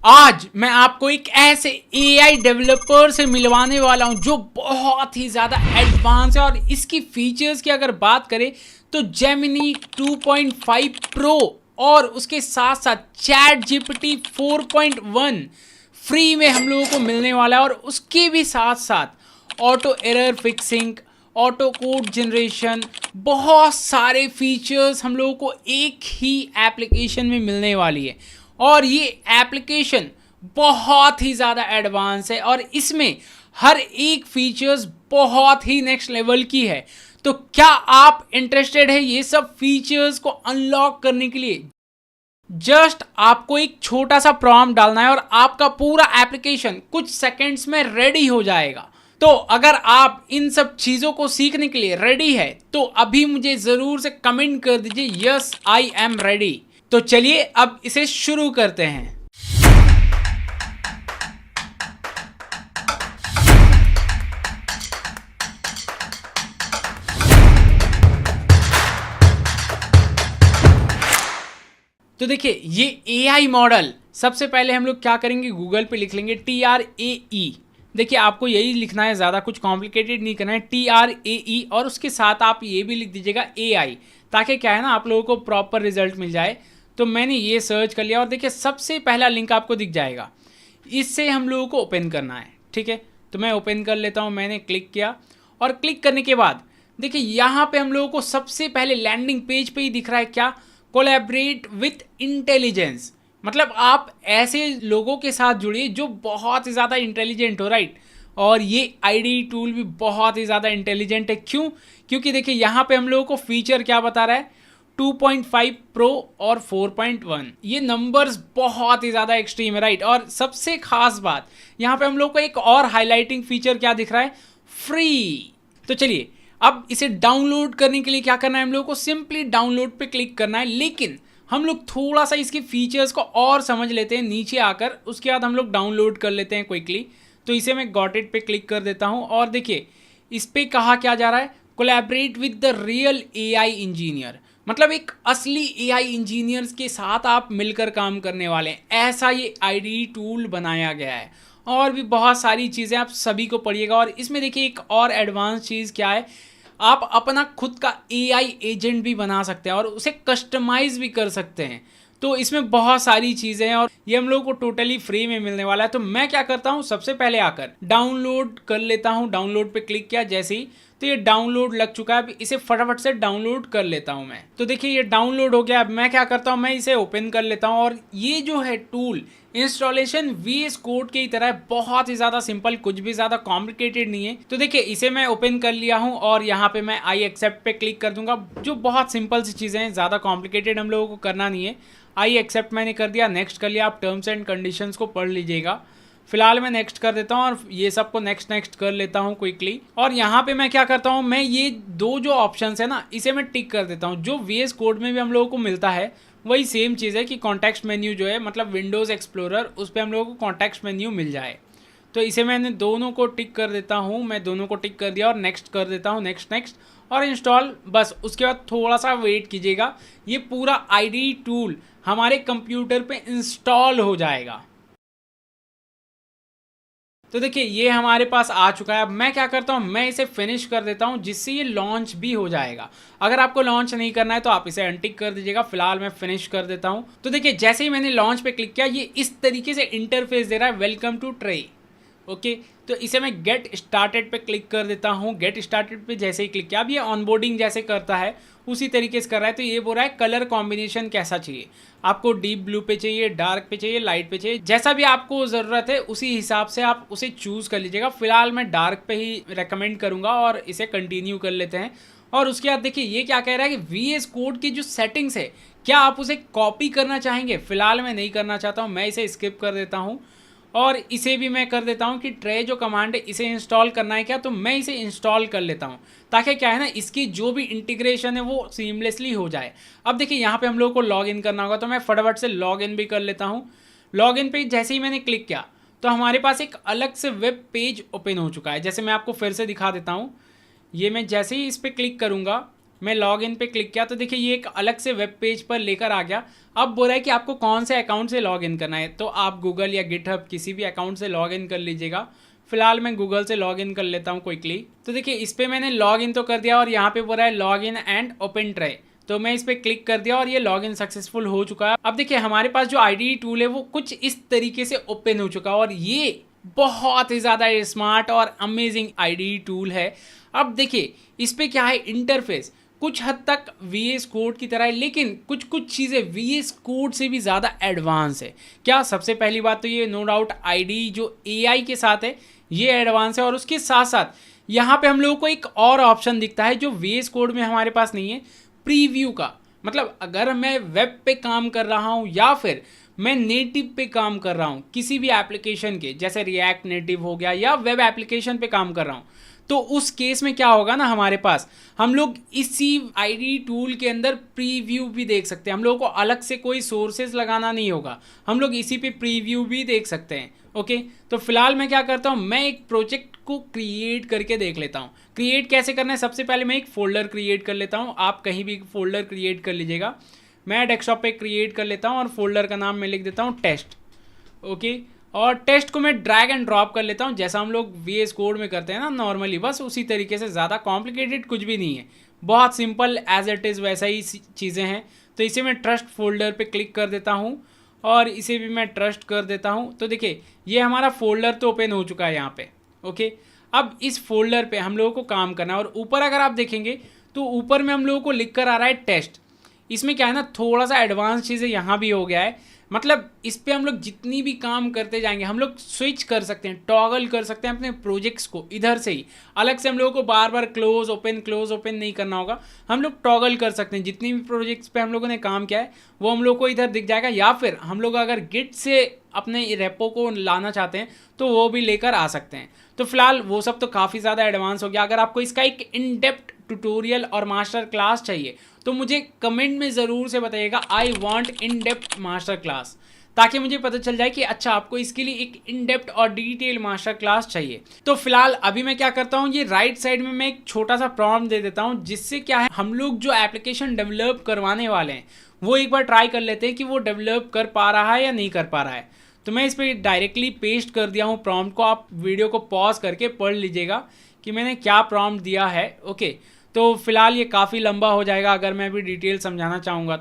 आज मैं आपको एक ऐसे AI डेवलपर से मिलवाने वाला हूं जो बहुत ही ज़्यादा एडवांस है। और इसकी फीचर्स की अगर बात करें तो जेमिनी 2.5 प्रो और उसके साथ साथ चैट जीपीटी 4.1 फ्री में हम लोगों को मिलने वाला है। और उसके भी साथ साथ auto error fixing, auto code generation, बहुत सारे फीचर्स हम लोगों को एक ही एप्लीकेशन में मिलने वाली है। और ये एप्लीकेशन बहुत ही ज़्यादा एडवांस है और इसमें हर एक फीचर्स बहुत ही नेक्स्ट लेवल की है। तो क्या आप इंटरेस्टेड है ये सब फीचर्स को अनलॉक करने के लिए? जस्ट आपको एक छोटा सा प्रॉम्प्ट डालना है और आपका पूरा एप्लीकेशन कुछ सेकंड्स में रेडी हो जाएगा। तो अगर आप इन सब चीज़ों को सीखने के लिए रेडी है तो अभी मुझे ज़रूर से कमेंट कर दीजिए यस आई एम रेडी। तो चलिए अब इसे शुरू करते हैं। तो देखिए ये AI मॉडल, सबसे पहले हम लोग क्या करेंगे, गूगल पे लिख लेंगे TRAE। देखिए आपको यही लिखना है, ज़्यादा कुछ कॉम्प्लिकेटेड नहीं करना है, TRAE। और उसके साथ आप ये भी लिख दीजिएगा AI, ताकि क्या है ना आप लोगों को प्रॉपर रिजल्ट मिल जाए। तो मैंने ये सर्च कर लिया और देखिए सबसे पहला लिंक आपको दिख जाएगा, इससे हम लोगों को ओपन करना है। ठीक है, तो मैं ओपन कर लेता हूँ। मैंने क्लिक किया और क्लिक करने के बाद देखिए यहाँ पे हम लोगों को सबसे पहले लैंडिंग पेज पे ही दिख रहा है क्या, कोलैबोरेट विथ इंटेलिजेंस। मतलब आप ऐसे लोगों के साथ जुड़िए जो बहुत ही ज़्यादा इंटेलिजेंट हो, राइट। और ये आईडी टूल भी बहुत ही ज़्यादा इंटेलिजेंट है। क्यों? क्योंकि देखिए यहाँ पे हम लोगों को फीचर क्या बता रहा है, 2.5 प्रो और 4.1। ये नंबर्स बहुत ही ज़्यादा एक्सट्रीम है, राइट। और सबसे खास बात यहाँ पे हम लोग को एक और हाईलाइटिंग फीचर क्या दिख रहा है, फ्री। तो चलिए अब इसे डाउनलोड करने के लिए क्या करना है, हम लोग को सिंपली डाउनलोड पे क्लिक करना है। लेकिन हम लोग थोड़ा सा इसके फीचर्स को और समझ लेते हैं नीचे आकर, उसके बाद हम लोग डाउनलोड कर लेते हैं क्विकली। तो इसे मैं गॉट इट पे क्लिक कर देता हूँ और देखिए इस पे कहा क्या जा रहा है, collaborate with the real AI engineer. मतलब एक असली AI इंजीनियर्स के साथ आप मिलकर काम करने वाले हैं, ऐसा ये आईडी टूल बनाया गया है। और भी बहुत सारी चीज़ें आप सभी को पढ़िएगा। और इसमें देखिए एक और एडवांस चीज़ क्या है, आप अपना खुद का AI एजेंट भी बना सकते हैं और उसे कस्टमाइज भी कर सकते हैं। तो इसमें बहुत सारी चीज़ें हैं और ये हम लोग को टोटली फ्री में मिलने वाला है। तो मैं क्या करता हूँ, सबसे पहले आकर डाउनलोड कर लेता हूँ। डाउनलोड पे क्लिक किया जैसे ही, तो ये डाउनलोड लग चुका है। अब इसे फटाफट से डाउनलोड कर लेता हूँ मैं। तो देखिए ये डाउनलोड हो गया। अब मैं क्या करता हूँ, मैं इसे ओपन कर लेता हूँ। और ये जो है टूल इंस्टॉलेशन VS कोड की तरह बहुत ही ज़्यादा सिंपल, कुछ भी ज़्यादा कॉम्प्लिकेटेड नहीं है। तो देखिए इसे मैं ओपन कर लिया हूँ और यहाँ पे मैं आई एक्सेप्ट पे क्लिक कर दूंगा, जो बहुत सिंपल सी चीज़ें हैं, ज़्यादा कॉम्प्लिकेटेड हम लोगों को करना नहीं है। आई एक्सेप्ट मैंने कर दिया, नेक्स्ट कर लिया। आप टर्म्स एंड कंडीशंस को पढ़ लीजिएगा। फिलहाल मैं नेक्स्ट कर देता हूँ और ये सबको नेक्स्ट कर लेता हूँ क्विकली। और यहाँ पे मैं क्या करता हूँ, मैं ये दो जो ऑप्शंस है ना, इसे मैं टिक कर देता हूँ। जो VS कोड में भी हम लोगों को मिलता है वही सेम चीज़ है कि कॉन्टेक्स्ट मेन्यू जो है, मतलब विंडोज़ एक्सप्लोरर, उस पर हम लोगों को कॉन्टेक्स्ट मेन्यू मिल जाए। तो इसे मैंने दोनों को टिक कर देता हूँ। मैं दोनों को टिक कर दिया और नेक्स्ट कर देता हूँ, नेक्स्ट और इंस्टॉल। बस उसके बाद थोड़ा सा वेट कीजिएगा, ये पूरा आईडी टूल हमारे कंप्यूटर पे इंस्टॉल हो जाएगा। तो देखिए ये हमारे पास आ चुका है। अब मैं क्या करता हूँ, मैं इसे फिनिश कर देता हूँ जिससे ये लॉन्च भी हो जाएगा। अगर आपको लॉन्च नहीं करना है तो आप इसे अनटिक कर दीजिएगा। फिलहाल मैं फिनिश कर देता हूँ। तो देखिए जैसे ही मैंने लॉन्च पे क्लिक किया, ये इस तरीके से इंटरफेस दे रहा है, वेलकम टू ट्रे। ओके, तो इसे मैं गेट स्टार्टेड पे क्लिक कर देता हूँ। गेट स्टार्टेड पे जैसे ही क्लिक किया, अब ये ऑनबोर्डिंग जैसे करता है उसी तरीके से कर रहा है। तो ये बोल रहा है कलर कॉम्बिनेशन कैसा चाहिए, आपको डीप ब्लू पे चाहिए, डार्क पे चाहिए, लाइट पे चाहिए, जैसा भी आपको ज़रूरत है उसी हिसाब से आप उसे चूज़ कर लीजिएगा। फिलहाल मैं डार्क पे ही रेकमेंड करूँगा और इसे कंटिन्यू कर लेते हैं। और उसके बाद देखिए ये क्या कह रहा है कि VS कोड की जो सेटिंग्स है, क्या आप उसे कॉपी करना चाहेंगे। फिलहाल मैं नहीं करना चाहता हूँ, मैं इसे स्किप कर देता हूँ। और इसे भी मैं कर देता हूँ कि ट्रे जो कमांड है इसे इंस्टॉल करना है क्या, तो मैं इसे इंस्टॉल कर लेता हूँ, ताकि क्या है ना इसकी जो भी इंटीग्रेशन है वो सीमलेसली हो जाए। अब देखिए यहाँ पे हम लोग को लॉग इन करना होगा, तो मैं फटाफट से लॉग इन भी कर लेता हूँ। लॉग इन पे जैसे ही मैंने क्लिक किया तो हमारे पास एक अलग से वेब पेज ओपन हो चुका है। जैसे मैं आपको फिर से दिखा देता हूँ, ये मैं जैसे ही इस पर क्लिक करूँगा, मैं लॉगिन पे क्लिक किया तो देखिए ये एक अलग से वेब पेज पर लेकर आ गया। अब बोल रहा है कि आपको कौन से अकाउंट से लॉगिन करना है, तो आप गूगल या गिटहब किसी भी अकाउंट से लॉगिन कर लीजिएगा। फिलहाल मैं गूगल से लॉगिन कर लेता हूँ क्विकली। तो देखिए इस पर मैंने लॉगिन तो कर दिया और यहाँ पे बोल रहा है लॉगिन एंड ओपन ट्राई, तो मैं इस पर क्लिक कर दिया और ये लॉगिन सक्सेसफुल हो चुका है। अब देखिए हमारे पास जो आईडी टूल है वो कुछ इस तरीके से ओपन हो चुका है और ये बहुत ही ज़्यादा स्मार्ट और अमेजिंग आईडी टूल है। अब देखिए इस पर क्या है, इंटरफेस कुछ हद तक VS कोड की तरह है, लेकिन कुछ कुछ चीज़ें VS कोड से भी ज़्यादा एडवांस है। क्या, सबसे पहली बात तो ये नो डाउट आईडी जो AI के साथ है ये एडवांस है, और उसके साथ साथ यहाँ पे हम लोगों को एक और ऑप्शन दिखता है जो VS कोड में हमारे पास नहीं है, प्रीव्यू का। मतलब अगर मैं वेब पे काम कर रहा हूँ या फिर मैं नेटिव पे काम कर रहा हूँ किसी भी एप्लीकेशन के, जैसे रिएक्ट नेटिव हो गया या वेब एप्लीकेशन पे काम कर रहा हूँ, तो उस केस में क्या होगा ना, हमारे पास हम लोग इसी आईडी टूल के अंदर प्रीव्यू भी देख सकते हैं। हम लोगों को अलग से कोई सोर्सेज लगाना नहीं होगा, हम लोग इसी पे प्रीव्यू भी देख सकते हैं। ओके, तो फिलहाल मैं क्या करता हूँ, मैं एक प्रोजेक्ट को क्रिएट करके देख लेता हूँ। क्रिएट कैसे करना है, सबसे पहले मैं एक फोल्डर क्रिएट कर लेता हूँ। आप कहीं भी फोल्डर क्रिएट कर लीजिएगा। मैं डेस्कटॉप पे क्रिएट कर लेता हूँ और फोल्डर का नाम मैं लिख देता हूँ टेस्ट। ओके, और टेस्ट को मैं ड्रैग एंड ड्रॉप कर लेता हूँ, जैसा हम लोग VS कोड में करते हैं ना नॉर्मली, बस उसी तरीके से। ज़्यादा कॉम्प्लिकेटेड कुछ भी नहीं है, बहुत सिंपल एज इट इज़ वैसा ही चीज़ें हैं। तो इसे मैं ट्रस्ट फोल्डर पे क्लिक कर देता हूँ और इसे भी मैं ट्रस्ट कर देता हूँ। तो देखिए ये हमारा फोल्डर तो ओपन हो चुका है यहाँ पे। ओके, अब इस फोल्डर पे हम लोगों को काम करना है, और ऊपर अगर आप देखेंगे तो ऊपर में हम लोगों को लिख कर आ रहा है टेस्ट। इसमें क्या है ना, थोड़ा सा एडवांस चीज़ें यहाँ भी हो गया है। मतलब इस पे हम लोग जितनी भी काम करते जाएंगे हम लोग स्विच कर सकते हैं, टॉगल कर सकते हैं अपने प्रोजेक्ट्स को इधर से ही। अलग से हम लोगों को बार बार क्लोज ओपन नहीं करना होगा, हम लोग टॉगल कर सकते हैं। जितनी भी प्रोजेक्ट्स पे हम लोगों ने काम किया है वो हम लोग को इधर दिख जाएगा, या फिर हम लोग अगर गिट से अपने रेपो को लाना चाहते हैं तो वो भी लेकर आ सकते हैं। तो फिलहाल वो सब तो काफ़ी ज़्यादा एडवांस हो गया। अगर आपको इसका एक इन डेप्थ ट्यूटोरियल और मास्टर क्लास चाहिए तो मुझे कमेंट में ज़रूर से बताइएगा, I want in depth master class, ताकि मुझे पता चल जाए कि अच्छा आपको इसके लिए एक इन डेप्थ और डिटेल मास्टर क्लास चाहिए। तो फिलहाल अभी मैं क्या करता हूँ, ये राइट साइड में मैं एक छोटा सा प्रॉम्प्ट दे देता हूँ, जिससे क्या है हम लोग जो एप्लीकेशन डेवलप करवाने वाले हैं वो एक बार ट्राई कर लेते हैं कि वो डेवलप कर पा रहा है या नहीं कर पा रहा है। तो मैं इस पर डायरेक्टली पेस्ट कर दिया हूँ प्रॉम्प्ट को। आप वीडियो को पॉज करके पढ़ लीजिएगा कि मैंने क्या प्रॉम्प्ट दिया है। ओके, तो फिलहाल ये काफ़ी लंबा हो जाएगा अगर मैं भी डिटेल समझाना चाहूँगा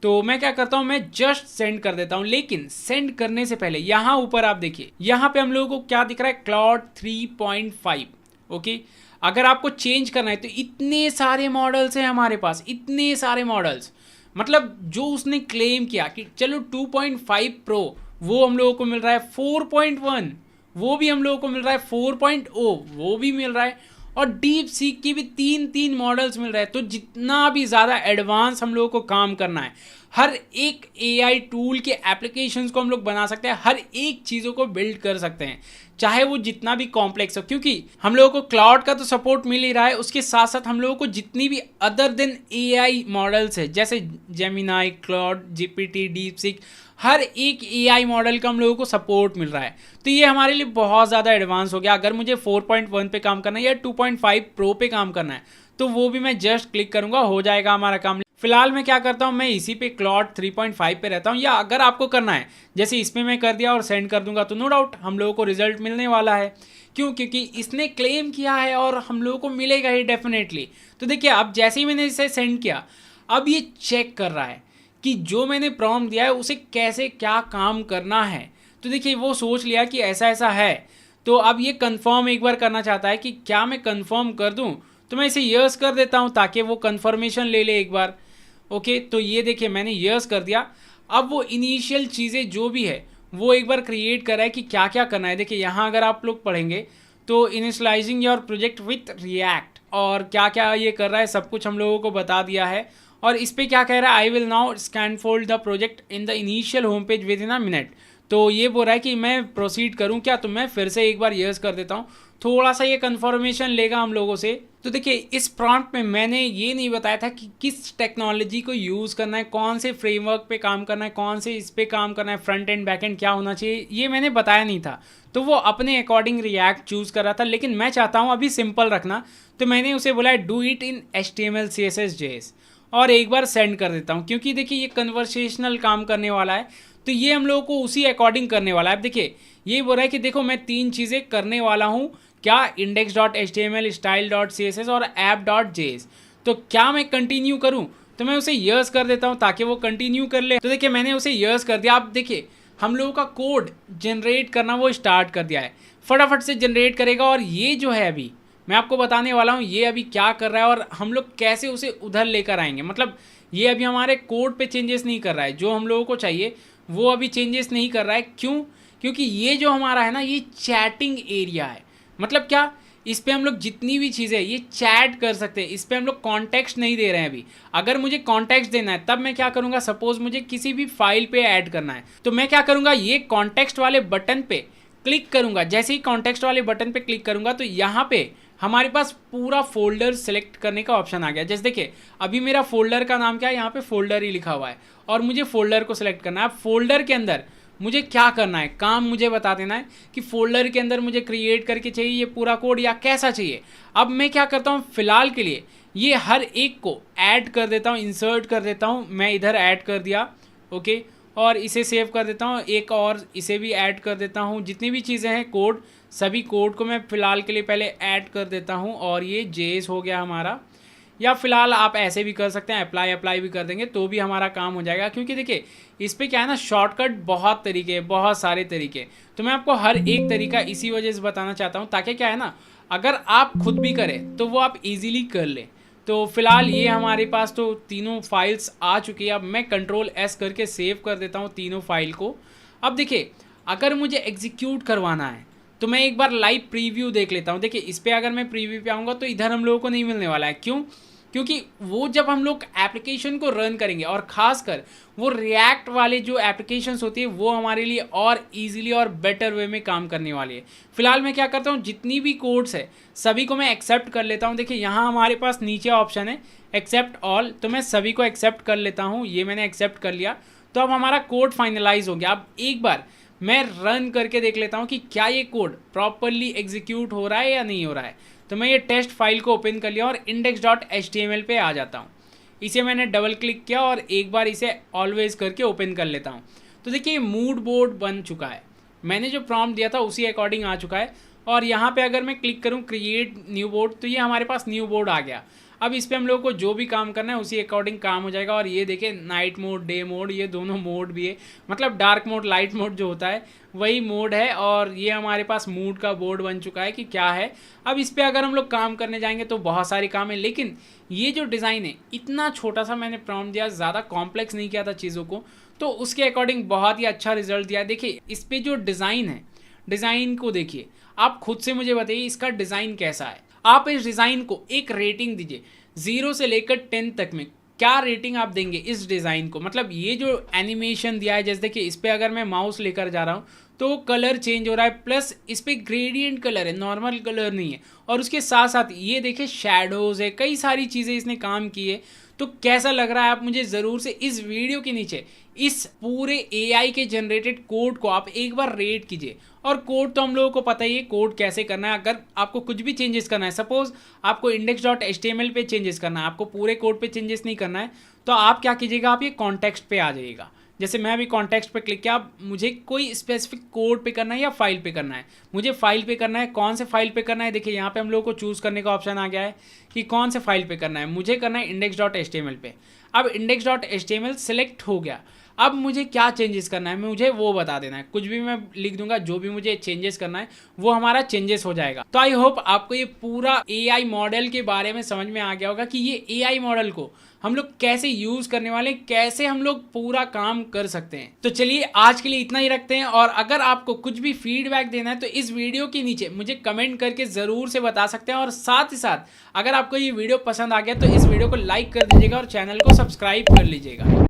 तो मैं क्या करता हूँ, मैं जस्ट सेंड कर देता हूँ। लेकिन सेंड करने से पहले यहाँ ऊपर आप देखिए, यहाँ पे हम लोगों को क्या दिख रहा है, क्लाउड 3.5। ओके, अगर आपको चेंज करना है तो इतने सारे मॉडल्स हैं हमारे पास, इतने सारे मॉडल्स। मतलब जो उसने क्लेम किया कि चलो 2.5 प्रो वो हम लोगों को मिल रहा है, 4.1 वो भी हम लोगों को मिल रहा है, 4.0 वो भी मिल रहा है, और डीप सीक की भी तीन मॉडल्स मिल रहे हैं। तो जितना भी ज़्यादा एडवांस हम लोगों को काम करना है, हर एक AI टूल के एप्लीकेशंस को हम लोग बना सकते हैं, हर एक चीज़ों को बिल्ड कर सकते हैं, चाहे वो जितना भी कॉम्प्लेक्स हो। क्योंकि हम लोगों को क्लाउड का तो सपोर्ट मिल ही रहा है, उसके साथ साथ हम लोगों को जितनी भी अदर देन AI मॉडल्स है, जैसे Gemini, Claude, GPT, DeepSeek, हर एक AI मॉडल का हम लोगों को सपोर्ट मिल रहा है। तो ये हमारे लिए बहुत ज़्यादा एडवांस हो गया। अगर मुझे 4.1 पे काम करना है या 2.5 प्रो पे काम करना है तो वो भी मैं जस्ट क्लिक करूँगा, हो जाएगा हमारा काम। फिलहाल मैं क्या करता हूँ, मैं इसी पे क्लाउड 3.5 पे रहता हूँ। या अगर आपको करना है जैसे इसमें मैं कर दिया और सेंड कर दूंगा तो नो डाउट हम लोगों को रिजल्ट मिलने वाला है। क्यों? क्योंकि इसने क्लेम किया है और हम लोगों को मिलेगा ही डेफिनेटली। तो देखिए अब जैसे ही मैंने इसे सेंड किया, अब ये चेक कर रहा है कि जो मैंने प्रॉम्प्ट दिया है उसे कैसे क्या काम करना है। तो देखिए वो सोच लिया कि ऐसा ऐसा है, तो अब ये कंफर्म एक बार करना चाहता है कि क्या मैं कंफर्म कर दूं। तो मैं इसे यस कर देता हूं ताकि वो कंफर्मेशन ले ले एक बार। ओके, तो ये देखिए मैंने यस कर दिया। अब वो इनिशियल चीज़ें जो भी है वो एक बार क्रिएट कर रहा है कि क्या क्या करना है। देखिए यहाँ अगर आप लोग पढ़ेंगे तो initialising your project with react, और क्या क्या ये कर रहा है सब कुछ हम लोगों को बता दिया है। और इस पर क्या कह रहा है, I will now scan fold the project in the initial home page with in a minute. तो ये बोल रहा है कि मैं प्रोसीड करूं क्या, तो मैं फिर से एक बार यस कर देता हूं। थोड़ा सा ये कंफर्मेशन लेगा हम लोगों से। तो देखिए इस प्रॉम्प्ट में मैंने ये नहीं बताया था कि किस टेक्नोलॉजी को यूज़ करना है, कौन से फ्रेमवर्क पे काम करना है, कौन से इस पे काम करना है, फ्रंट एंड बैक एंड क्या होना चाहिए, ये मैंने बताया नहीं था। तो वो अपने अकॉर्डिंग रिएक्ट चूज़ कर रहा था, लेकिन मैं चाहता हूँ अभी सिंपल रखना। तो मैंने उसे बोला है do it in HTML CSS JS और एक बार सेंड कर देता हूँ, क्योंकि देखिए ये कन्वर्सेशनल काम करने वाला है, तो ये हम लोगों को उसी अकॉर्डिंग करने वाला है। अब देखिए ये बोल रहा है कि देखो मैं 3 चीज़ें करने वाला हूँ, क्या, index.html, style.css और app.js। तो क्या मैं कंटिन्यू करूँ? तो मैं उसे यस कर देता हूँ ताकि वो कंटिन्यू कर ले। तो देखिए मैंने उसे यस कर दिया। आप देखिए हम लोगों का कोड जनरेट करना वो स्टार्ट कर दिया है, फटाफट से जनरेट करेगा। और ये जो है अभी मैं आपको बताने वाला हूँ ये अभी क्या कर रहा है और हम लोग कैसे उसे उधर लेकर आएंगे। मतलब ये अभी हमारे कोड पे चेंजेस नहीं कर रहा है, जो हम लोगों को चाहिए वो अभी चेंजेस नहीं कर रहा है। क्यों? क्योंकि ये जो हमारा है ना ये चैटिंग एरिया है। मतलब क्या, इस पे हम लोग जितनी भी चीज़ें ये चैट कर सकते हैं, इस पे हम लोग कॉन्टेक्स्ट नहीं दे रहे हैं अभी। अगर मुझे कॉन्टेक्स्ट देना है तब मैं क्या करूँगा, सपोज मुझे किसी भी फाइल पे ऐड करना है तो मैं क्या करूँगा, ये कॉन्टेक्स्ट वाले बटन पे क्लिक करूँगा। जैसे ही कॉन्टेक्स्ट वाले बटन पे क्लिक करूँगा तो यहाँ पे हमारे पास पूरा फोल्डर सेलेक्ट करने का ऑप्शन आ गया। जैसे देखिए अभी मेरा फोल्डर का नाम क्या है, यहाँ पे फोल्डर ही लिखा हुआ है और मुझे फोल्डर को सिलेक्ट करना है। अब फोल्डर के अंदर मुझे क्या करना है, काम मुझे बता देना है कि फोल्डर के अंदर मुझे क्रिएट करके चाहिए ये पूरा कोड या कैसा चाहिए। अब मैं क्या करता हूँ, फिलहाल के लिए ये हर एक को ऐड कर देता हूँ, इंसर्ट कर देता हूँ। मैं इधर ऐड कर दिया, ओके, और इसे सेव कर देता हूँ। एक और इसे भी ऐड कर देता हूँ। जितनी भी चीज़ें हैं कोड, सभी कोड को मैं फ़िलहाल के लिए पहले ऐड कर देता हूँ। और ये जेएस हो गया हमारा, या फिलहाल आप ऐसे भी कर सकते हैं, अप्लाई भी कर देंगे तो भी हमारा काम हो जाएगा। क्योंकि देखिए इस पर क्या है ना, शॉर्टकट बहुत तरीके, बहुत सारे तरीके। तो मैं आपको हर एक तरीका इसी वजह से बताना चाहता हूँ ताकि क्या है ना, अगर आप खुद भी करें तो वो आप इजीली कर लें। तो फिलहाल ये हमारे पास तो तीनों फाइल्स आ चुकी है। अब मैं Ctrl+S करके सेव कर देता हूँ तीनों फाइल को। अब देखिए अगर मुझे एग्जीक्यूट करवाना है तो मैं एक बार लाइव प्रीव्यू देख लेता हूँ। देखिए इस पर अगर मैं प्रीव्यू पे आऊँगा तो इधर हम लोगों को नहीं मिलने वाला है। क्यों? क्योंकि वो जब हम लोग एप्लीकेशन को रन करेंगे और ख़ासकर वो रिएक्ट वाले जो एप्लीकेशंस होती है वो हमारे लिए और इजीली और बेटर वे में काम करने वाली है। फिलहाल मैं क्या करता हूँ, जितनी भी कोड्स है सभी को मैं एक्सेप्ट कर लेता हूँ। देखिए यहाँ हमारे पास नीचे ऑप्शन है एक्सेप्ट ऑल, तो मैं सभी को एक्सेप्ट कर लेता हूँ। ये मैंने एक्सेप्ट कर लिया। तो अब हमारा कोड फाइनलाइज हो गया। अब एक बार मैं रन करके देख लेता हूँ कि क्या ये कोड प्रॉपरली एग्जीक्यूट हो रहा है या नहीं हो रहा है। तो मैं ये टेस्ट फाइल को ओपन कर लिया और index.html पे आ जाता हूँ। इसे मैंने डबल क्लिक किया और एक बार इसे ऑलवेज करके ओपन कर लेता हूँ। तो देखिए मूड बोर्ड बन चुका है, मैंने जो प्रॉम्प्ट दिया था उसी अकॉर्डिंग आ चुका है। और यहाँ पे अगर मैं क्लिक करूँ क्रिएट न्यू बोर्ड तो ये हमारे पास न्यू बोर्ड आ गया। अब इस पर हम लोग को जो भी काम करना है उसी अकॉर्डिंग काम हो जाएगा। और ये देखिए नाइट मोड, डे मोड, ये दोनों मोड भी है। मतलब डार्क मोड, लाइट मोड जो होता है वही मोड है। और ये हमारे पास मूड का बोर्ड बन चुका है कि क्या है। अब इस पर अगर हम लोग काम करने जाएंगे तो बहुत सारे काम है, लेकिन ये जो डिज़ाइन है इतना छोटा सा मैंने प्रॉम्प्ट दिया, ज़्यादा कॉम्प्लेक्स नहीं किया था चीज़ों को, तो उसके अकॉर्डिंग बहुत ही अच्छा रिजल्ट दिया। देखिए इस पर जो डिज़ाइन है, डिज़ाइन को देखिए, आप खुद से मुझे बताइए इसका डिज़ाइन कैसा है। आप इस डिज़ाइन को एक रेटिंग दीजिए 0 से लेकर 10 तक में, क्या रेटिंग आप देंगे इस डिज़ाइन को। मतलब ये जो एनिमेशन दिया है, जैसे देखिए इस पर अगर मैं माउस लेकर जा रहा हूँ तो कलर चेंज हो रहा है, प्लस इस पर ग्रेडियंट कलर है, नॉर्मल कलर नहीं है। और उसके साथ साथ ये देखिए शैडोज़ है, कई सारी चीज़ें इसने काम की है। तो कैसा लग रहा है आप मुझे ज़रूर से इस वीडियो के नीचे इस पूरे AI के जनरेटेड कोड को आप एक बार रेट कीजिए। और कोड तो हम लोगों को पता ही है कोड कैसे करना है। अगर आपको कुछ भी चेंजेस करना है, सपोज आपको index.html पे चेंजेस करना है, आपको पूरे कोड पे चेंजेस नहीं करना है, तो आप क्या कीजिएगा, आप ये कॉन्टेक्स्ट पे आ जाइएगा। जैसे मैं अभी कॉन्टेक्स्ट पे क्लिक किया, अब मुझे कोई स्पेसिफिक कोड पे करना है या फाइल पे करना है, मुझे फाइल पे करना है। कौन से फाइल पे करना है, देखिए यहाँ पे हम लोग को चूज़ करने का ऑप्शन आ गया है कि कौन से फाइल पे करना है। मुझे करना है index.html पे। अब index.html सेलेक्ट हो गया। अब मुझे क्या चेंजेस करना है मुझे वो बता देना है। कुछ भी मैं लिख दूंगा, जो भी मुझे चेंजेस करना है वो हमारा चेंजेस हो जाएगा। तो आई होप आपको ये पूरा AI मॉडल के बारे में समझ में आ गया होगा कि ये AI मॉडल को हम लोग कैसे यूज करने वाले, कैसे हम लोग पूरा काम कर सकते हैं। तो चलिए आज के लिए इतना ही रखते हैं। और अगर आपको कुछ भी फीडबैक देना है तो इस वीडियो के नीचे मुझे कमेंट करके ज़रूर से बता सकते हैं। और साथ ही साथ अगर आपको ये वीडियो पसंद आ गया तो इस वीडियो को लाइक कर दीजिएगा और चैनल को सब्सक्राइब कर लीजिएगा।